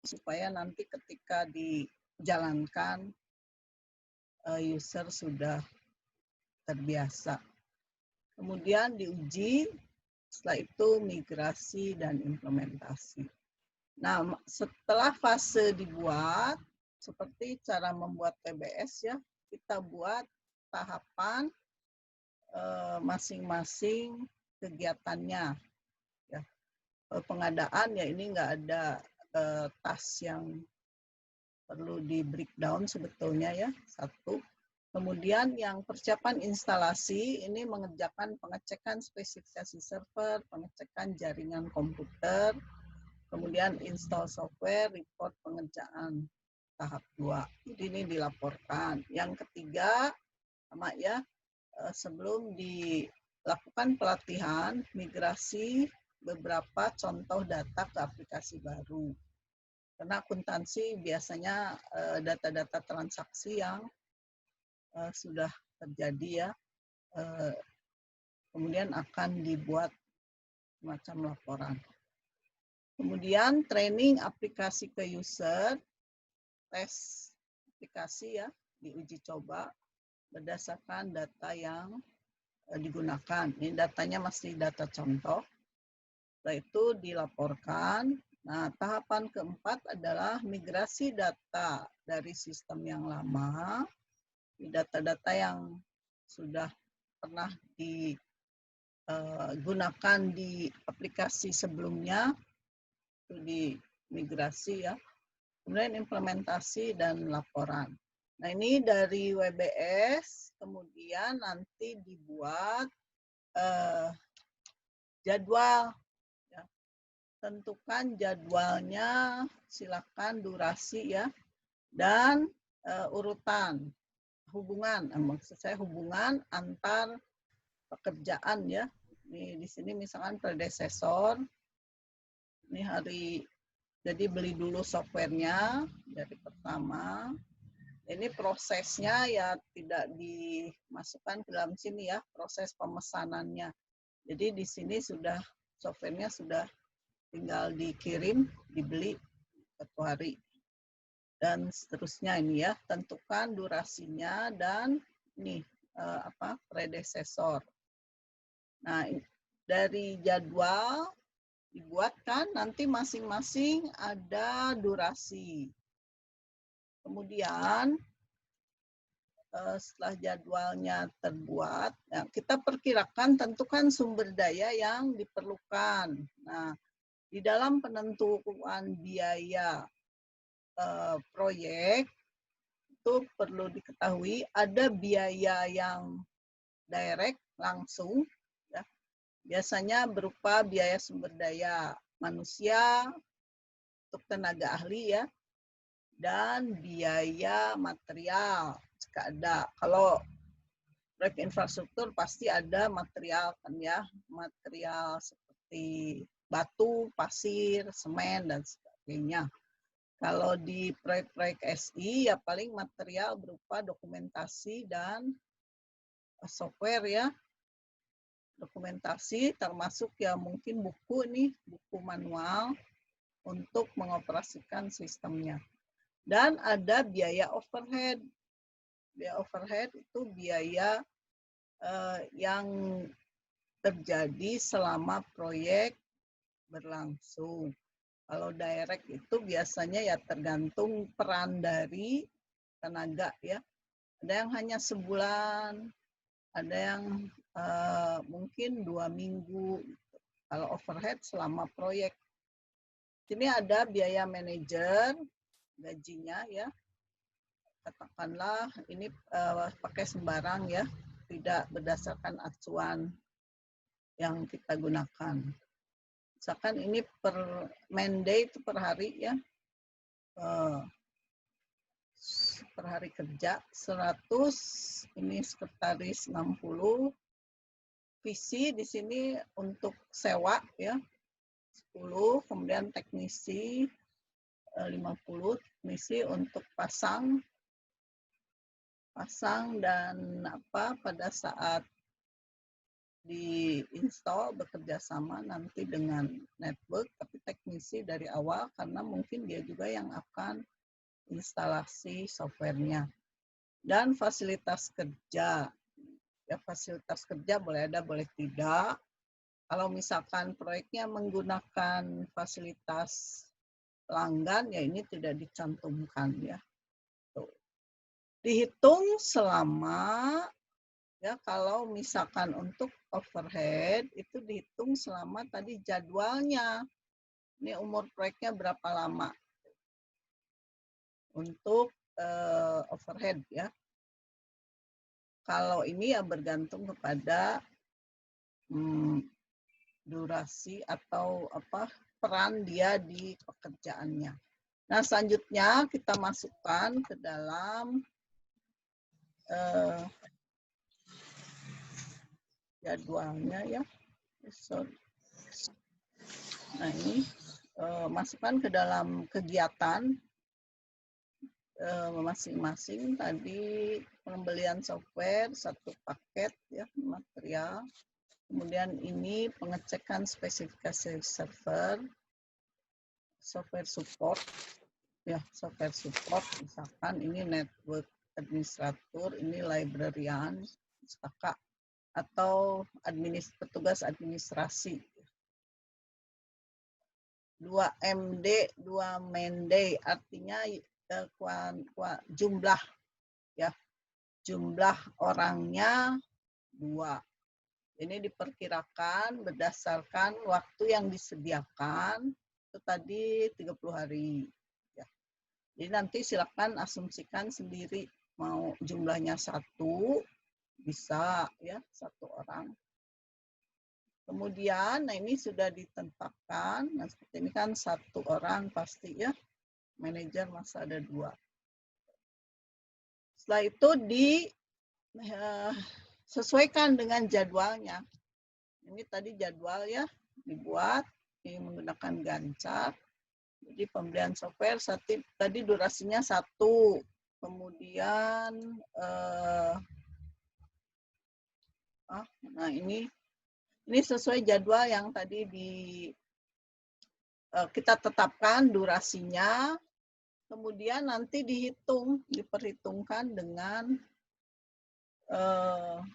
supaya nanti ketika dijalankan user sudah terbiasa. Kemudian diuji, setelah itu migrasi dan implementasi. Nah, setelah fase dibuat, seperti cara membuat TBS ya, kita buat tahapan masing-masing kegiatannya. Ya. Pengadaan ya ini nggak ada task yang perlu di breakdown sebetulnya ya, satu. Kemudian yang persiapan instalasi ini mengerjakan pengecekan spesifikasi server, pengecekan jaringan komputer, kemudian install software, report pengerjaan tahap 2. Jadi ini dilaporkan. Yang ketiga, sama ya, sebelum dilakukan pelatihan, migrasi beberapa contoh data ke aplikasi baru. Karena akuntansi biasanya data-data transaksi yang sudah terjadi ya, kemudian akan dibuat semacam laporan. Kemudian training aplikasi ke user, tes aplikasi ya, diuji coba berdasarkan data yang digunakan. Ini datanya masih data contoh. Setelah itu dilaporkan. Nah, tahapan keempat adalah migrasi data dari sistem yang lama, data-data yang sudah pernah digunakan di aplikasi sebelumnya, itu dimigrasi ya. Kemudian implementasi dan laporan. Nah, ini dari WBS, kemudian nanti dibuat jadwal. Ya. Tentukan jadwalnya, silakan durasi ya, dan urutan hubungan, maksud saya hubungan antar pekerjaan ya. Ini di sini misalkan predesesor, ini hari, jadi beli dulu softwarenya dari pertama. Ini prosesnya ya tidak dimasukkan ke dalam sini ya, proses pemesanannya. Jadi di sini sudah softwarenya sudah tinggal dikirim, dibeli satu hari. Dan seterusnya ini ya, tentukan durasinya dan ini predesesor. Nah, dari jadwal dibuatkan nanti masing-masing ada durasi. Kemudian setelah jadwalnya terbuat, ya, kita perkirakan tentukan sumber daya yang diperlukan. Nah, di dalam penentuan biaya proyek itu perlu diketahui ada biaya yang direct langsung, ya, biasanya berupa biaya sumber daya manusia untuk tenaga ahli ya, dan biaya material jika ada. Kalau proyek infrastruktur pasti ada material kan ya, material seperti batu, pasir, semen dan sebagainya. Kalau di proyek-proyek SI ya paling material berupa dokumentasi dan software ya. Dokumentasi termasuk ya mungkin buku nih, buku manual untuk mengoperasikan sistemnya. Dan ada biaya overhead. Biaya overhead itu biaya yang terjadi selama proyek berlangsung. Kalau direct itu biasanya ya tergantung peran dari tenaga ya. Ada yang hanya sebulan, ada yang mungkin 2 minggu. Kalau overhead selama proyek. Sini ada biaya manajer, gajinya ya. Katakanlah ini pakai sembarang ya, tidak berdasarkan acuan yang kita gunakan. Misalkan ini per Monday itu per hari ya, per hari kerja 100, ini sekretaris 60, visi di sini untuk sewa ya 10, kemudian teknisi 50, teknisi untuk pasang dan pada saat diinstal bekerja sama nanti dengan network, tapi teknisi dari awal karena mungkin dia juga yang akan instalasi softwarenya. Dan fasilitas kerja, ya fasilitas kerja boleh ada, boleh tidak. Kalau misalkan proyeknya menggunakan fasilitas pelanggan, ya ini tidak dicantumkan ya. Tuh. Dihitung selama, ya kalau misalkan untuk overhead itu dihitung selama tadi jadwalnya. Ini umur proyeknya berapa lama untuk overhead ya. Kalau ini ya bergantung kepada durasi atau peran dia di pekerjaannya. Nah, selanjutnya kita masukkan ke dalam jadwalnya ya. Sorry. Nah, ini masukkan ke dalam kegiatan masing-masing. Tadi pembelian software, satu paket ya, material. Kemudian ini pengecekan spesifikasi server, software support, ya software support, misalkan ini network administrator, ini librarian, pustaka, atau petugas administrasi. 2 MD, 2 Mende, artinya jumlah ya, jumlah orangnya 2. Ini diperkirakan berdasarkan waktu yang disediakan, itu tadi 30 hari. Ya. Jadi nanti silakan asumsikan sendiri, mau jumlahnya 1, bisa ya 1 orang. Kemudian, nah ini sudah ditetapkan, nah seperti ini kan 1 orang pasti ya, manajer masa ada 2. Setelah itu sesuaikan dengan jadwalnya. Ini tadi jadwal ya, dibuat ini menggunakan Gantt. Jadi pembelian software tadi durasinya 1. Kemudian nah ini sesuai jadwal yang tadi kita tetapkan durasinya. Kemudian nanti diperhitungkan dengan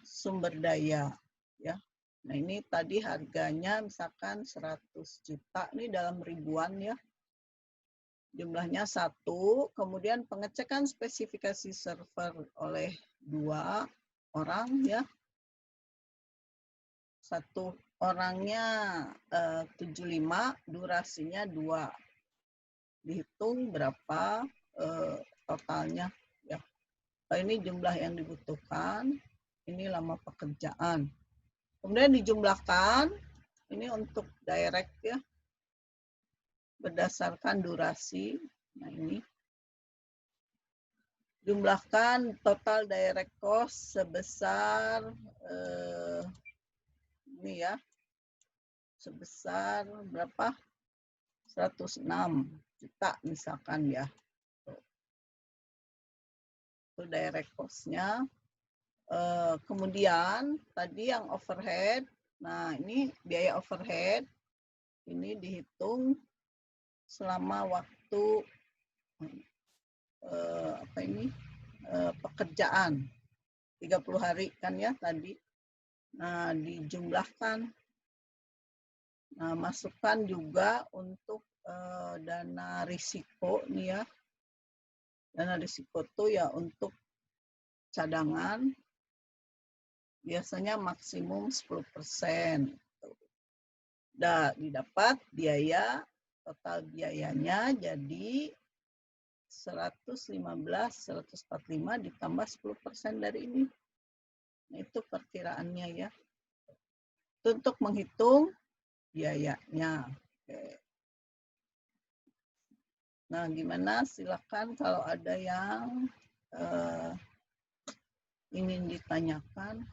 sumber daya ya. Nah, ini tadi harganya misalkan 100 juta, ini dalam ribuan ya. Jumlahnya 1, kemudian pengecekan spesifikasi server oleh 2 orang ya. 1 orangnya 75, durasinya 2. Dihitung berapa totalnya ya. Nah, ini jumlah yang dibutuhkan, ini lama pekerjaan. Kemudian dijumlahkan, ini untuk direct ya, berdasarkan durasi. Nah ini, jumlahkan total direct cost sebesar, ini ya, sebesar berapa? 106 juta misalkan ya. Itu direct cost-nya. Kemudian tadi yang overhead, nah ini biaya overhead, ini dihitung selama waktu pekerjaan 30 hari kan ya tadi. Nah, dijumlahkan. Nah, masukkan juga untuk dana risiko nih ya. Dana risiko itu ya untuk cadangan biasanya maksimum 10%. Didapat biaya, total biayanya jadi 115, 145 ditambah 10% dari ini. Nah, itu perkiraannya ya. Itu untuk menghitung biayanya. Oke. Nah, gimana? Silakan kalau ada yang ingin ditanyakan.